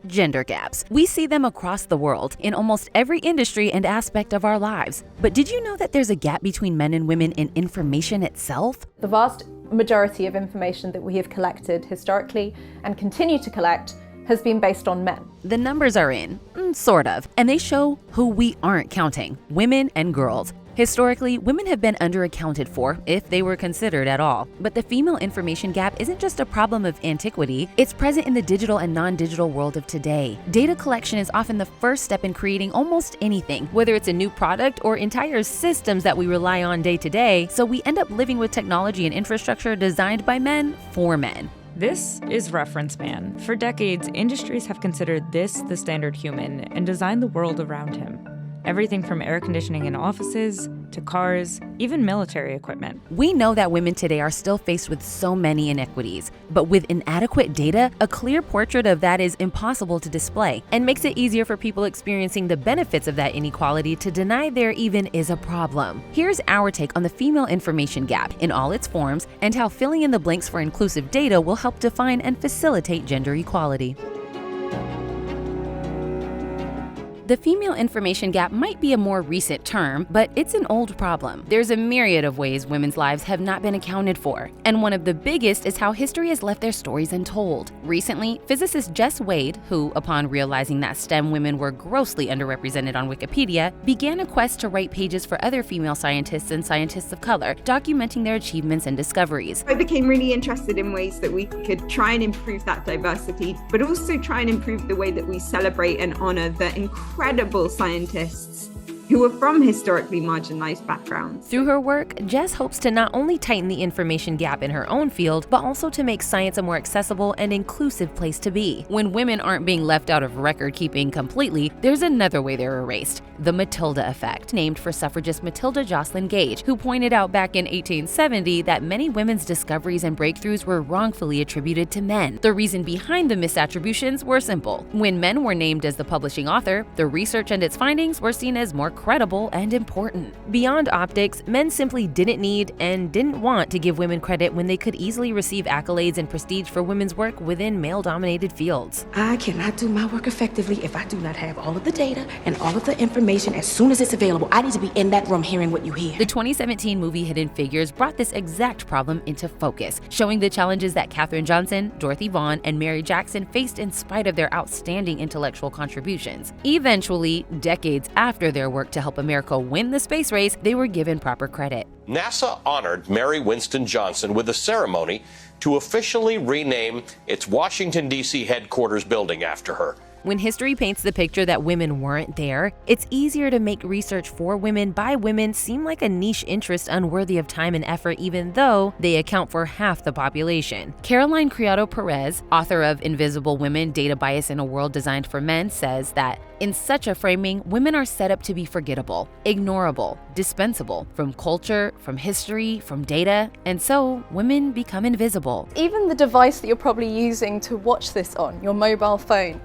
Gender gaps. We see them across the world, in almost every industry and aspect of our lives. But did you know that there's a gap between men and women in information itself? The vast majority of information that we have collected historically and continue to collect has been based on men. The numbers are in, sort of, and they show who we aren't counting: women and girls. Historically, women have been underaccounted for, if they were considered at all. But the female information gap isn't just a problem of antiquity, it's present in the digital and non-digital world of today. Data collection is often the first step in creating almost anything, whether it's a new product or entire systems that we rely on day to day, so we end up living with technology and infrastructure designed by men for men. This is Reference Man. For decades, industries have considered this the standard human and designed the world around him. Everything from air conditioning in offices to cars, even military equipment. We know that women today are still faced with so many inequities, but with inadequate data, a clear portrait of that is impossible to display and makes it easier for people experiencing the benefits of that inequality to deny there even is a problem. Here's our take on the female information gap in all its forms and how filling in the blanks for inclusive data will help define and facilitate gender equality. The female information gap might be a more recent term, but it's an old problem. There's a myriad of ways women's lives have not been accounted for, and one of the biggest is how history has left their stories untold. Recently, physicist Jess Wade, who, upon realizing that STEM women were grossly underrepresented on Wikipedia, began a quest to write pages for other female scientists and scientists of color, documenting their achievements and discoveries. I became really interested in ways that we could try and improve that diversity, but also try and improve the way that we celebrate and honor the incredible scientists who are from historically marginalized backgrounds. Through her work, Jess hopes to not only tighten the information gap in her own field, but also to make science a more accessible and inclusive place to be. When women aren't being left out of record keeping completely, there's another way they're erased: the Matilda effect, named for suffragist Matilda Joslyn Gage, who pointed out back in 1870 that many women's discoveries and breakthroughs were wrongfully attributed to men. The reason behind the misattributions were simple. When men were named as the publishing author, the research and its findings were seen as more credible and important. Beyond optics, men simply didn't need and didn't want to give women credit when they could easily receive accolades and prestige for women's work within male-dominated fields. I cannot do my work effectively if I do not have all of the data and all of the information as soon as it's available. I need to be in that room hearing what you hear. The 2017 movie Hidden Figures brought this exact problem into focus, showing the challenges that Katherine Johnson, Dorothy Vaughan, and Mary Jackson faced in spite of their outstanding intellectual contributions. Eventually, decades after their work to help America win the space race, they were given proper credit. NASA honored Mary Winston Johnson with a ceremony to officially rename its Washington, D.C. headquarters building after her. When history paints the picture that women weren't there, it's easier to make research for women by women seem like a niche interest unworthy of time and effort, even though they account for half the population. Caroline Criado Perez, author of Invisible Women: Data Bias in a World Designed for Men, says that in such a framing, women are set up to be forgettable, ignorable, dispensable from culture, from history, from data, and so women become invisible. Even the device that you're probably using to watch this on, your mobile phone,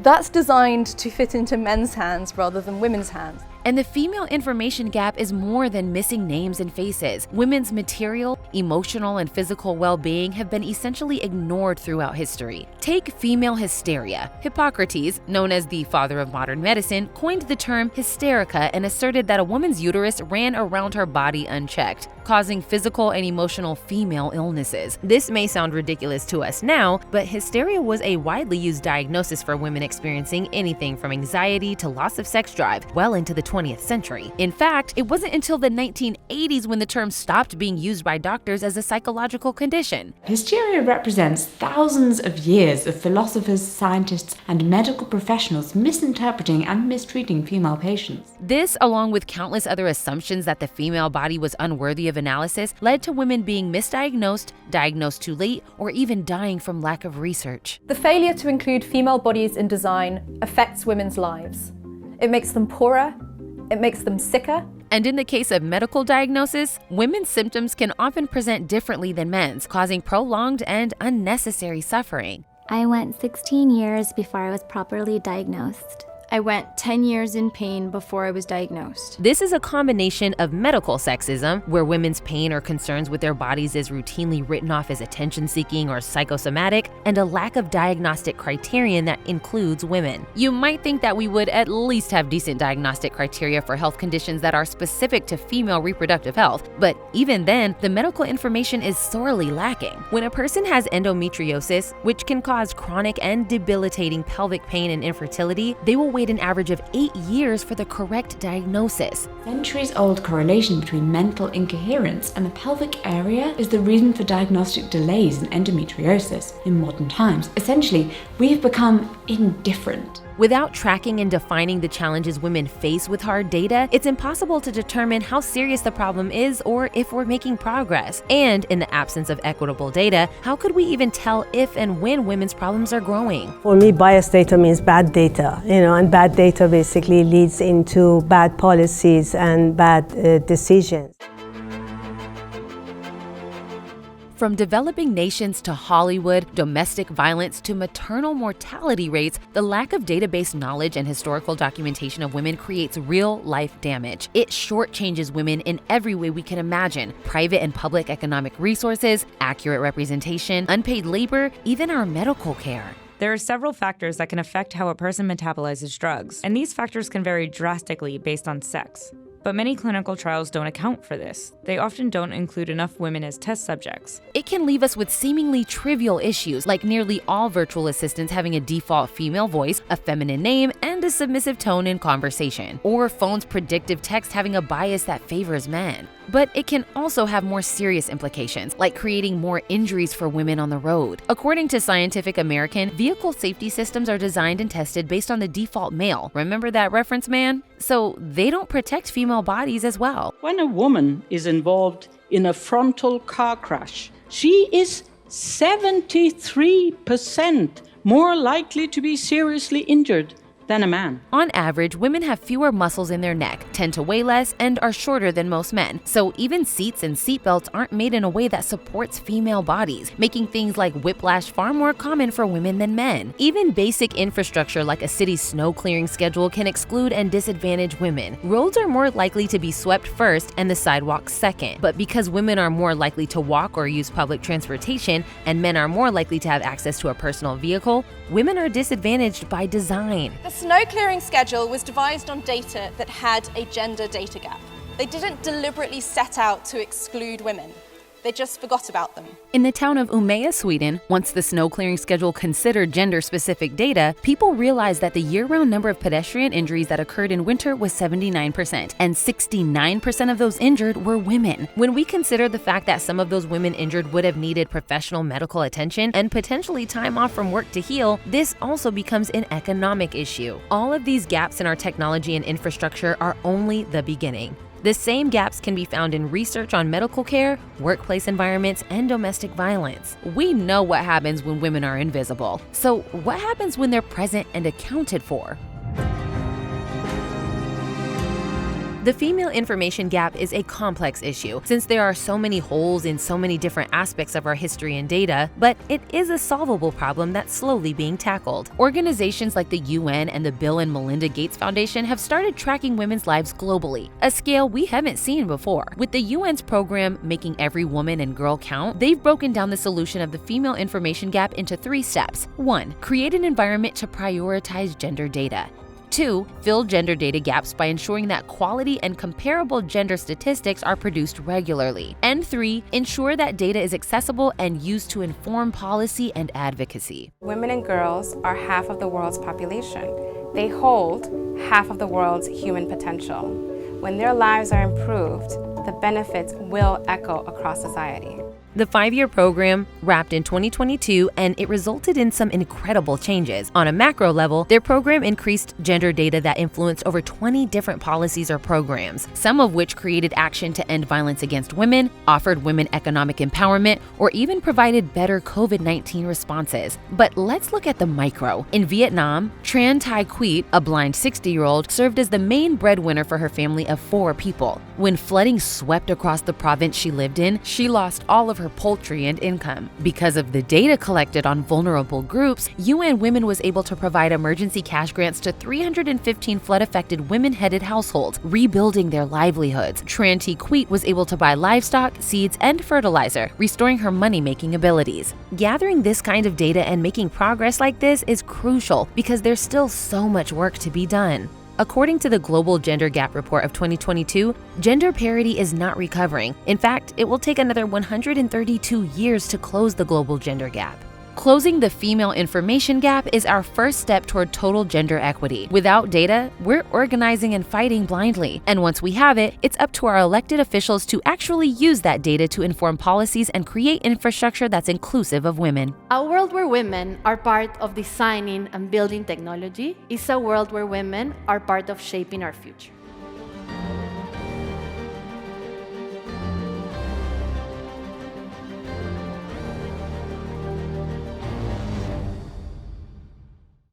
that's designed to fit into men's hands rather than women's hands. And the female information gap is more than missing names and faces. Women's material, emotional, and physical well-being have been essentially ignored throughout history. Take female hysteria. Hippocrates, known as the father of modern medicine, coined the term hysterica and asserted that a woman's uterus ran around her body unchecked, causing physical and emotional female illnesses. This may sound ridiculous to us now, but hysteria was a widely used diagnosis for women experiencing anything from anxiety to loss of sex drive well into the 20th century. In fact, it wasn't until the 1980s when the term stopped being used by doctors as a psychological condition. Hysteria represents thousands of years of philosophers, scientists, and medical professionals misinterpreting and mistreating female patients. This, along with countless other assumptions that the female body was unworthy of analysis, led to women being misdiagnosed, diagnosed too late, or even dying from lack of research. The failure to include female bodies in design affects women's lives. It makes them poorer, it makes them sicker. And in the case of medical diagnosis, women's symptoms can often present differently than men's, causing prolonged and unnecessary suffering. I went 16 years before I was properly diagnosed. I went 10 years in pain before I was diagnosed. This is a combination of medical sexism, where women's pain or concerns with their bodies is routinely written off as attention-seeking or psychosomatic, and a lack of diagnostic criterion that includes women. You might think that we would at least have decent diagnostic criteria for health conditions that are specific to female reproductive health, but even then, the medical information is sorely lacking. When a person has endometriosis, which can cause chronic and debilitating pelvic pain and infertility, they will wait an average of 8 years for the correct diagnosis. Centuries-old correlation between mental incoherence and the pelvic area is the reason for diagnostic delays in endometriosis in modern times. Essentially, we have become indifferent. Without tracking and defining the challenges women face with hard data, it's impossible to determine how serious the problem is or if we're making progress. And in the absence of equitable data, how could we even tell if and when women's problems are growing? For me, biased data means bad data, and bad data basically leads into bad policies and bad decisions. From developing nations to Hollywood, domestic violence to maternal mortality rates, the lack of database knowledge and historical documentation of women creates real-life damage. It shortchanges women in every way we can imagine: private and public economic resources, accurate representation, unpaid labor, even our medical care. There are several factors that can affect how a person metabolizes drugs, and these factors can vary drastically based on sex. But many clinical trials don't account for this. They often don't include enough women as test subjects. It can leave us with seemingly trivial issues, like nearly all virtual assistants having a default female voice, a feminine name, and a submissive tone in conversation, or phones' predictive text having a bias that favors men. But it can also have more serious implications, like creating more injuries for women on the road. According to Scientific American, vehicle safety systems are designed and tested based on the default male. Remember that reference, man? So they don't protect female bodies as well. When a woman is involved in a frontal car crash, she is 73% more likely to be seriously injured than a man. On average, women have fewer muscles in their neck, tend to weigh less, and are shorter than most men. So even seats and seatbelts aren't made in a way that supports female bodies, making things like whiplash far more common for women than men. Even basic infrastructure like a city's snow clearing schedule can exclude and disadvantage women. Roads are more likely to be swept first and the sidewalks second. But because women are more likely to walk or use public transportation, and men are more likely to have access to a personal vehicle, women are disadvantaged by design. The snow clearing schedule was devised on data that had a gender data gap. They didn't deliberately set out to exclude women. They just forgot about them. In the town of Umeå, Sweden, once the snow clearing schedule considered gender-specific data, people realized that the year-round number of pedestrian injuries that occurred in winter was 79%, and 69% of those injured were women. When we consider the fact that some of those women injured would have needed professional medical attention and potentially time off from work to heal, this also becomes an economic issue. All of these gaps in our technology and infrastructure are only the beginning. The same gaps can be found in research on medical care, workplace environments, and domestic violence. We know what happens when women are invisible. So what happens when they're present and accounted for? The female information gap is a complex issue, since there are so many holes in so many different aspects of our history and data, but it is a solvable problem that's slowly being tackled. Organizations like the UN and the Bill and Melinda Gates Foundation have started tracking women's lives globally, a scale we haven't seen before. With the UN's program Making Every Woman and Girl Count, they've broken down the solution of the female information gap into 3 steps. 1. Create an environment to prioritize gender data. 2. Fill gender data gaps by ensuring that quality and comparable gender statistics are produced regularly. And 3. Ensure that data is accessible and used to inform policy and advocacy. Women and girls are half of the world's population. They hold half of the world's human potential. When their lives are improved, the benefits will echo across society. The 5-year program wrapped in 2022, and it resulted in some incredible changes. On a macro level, their program increased gender data that influenced over 20 different policies or programs, some of which created action to end violence against women, offered women economic empowerment, or even provided better COVID-19 responses. But let's look at the micro. In Vietnam, Tran Thai Quet, a blind 60-year-old, served as the main breadwinner for her family of 4 people. When flooding swept across the province she lived in, she lost all of her her poultry and income. Because of the data collected on vulnerable groups, UN Women was able to provide emergency cash grants to 315 flood-affected women-headed households, rebuilding their livelihoods. Antiquity was able to buy livestock, seeds, and fertilizer, restoring her money-making abilities. Gathering this kind of data and making progress like this is crucial because there's still so much work to be done. According to the Global Gender Gap Report of 2022, gender parity is not recovering. In fact, it will take another 132 years to close the global gender gap. Closing the female information gap is our first step toward total gender equity. Without data, we're organizing and fighting blindly. And once we have it, it's up to our elected officials to actually use that data to inform policies and create infrastructure that's inclusive of women. A world where women are part of designing and building technology is a world where women are part of shaping our future.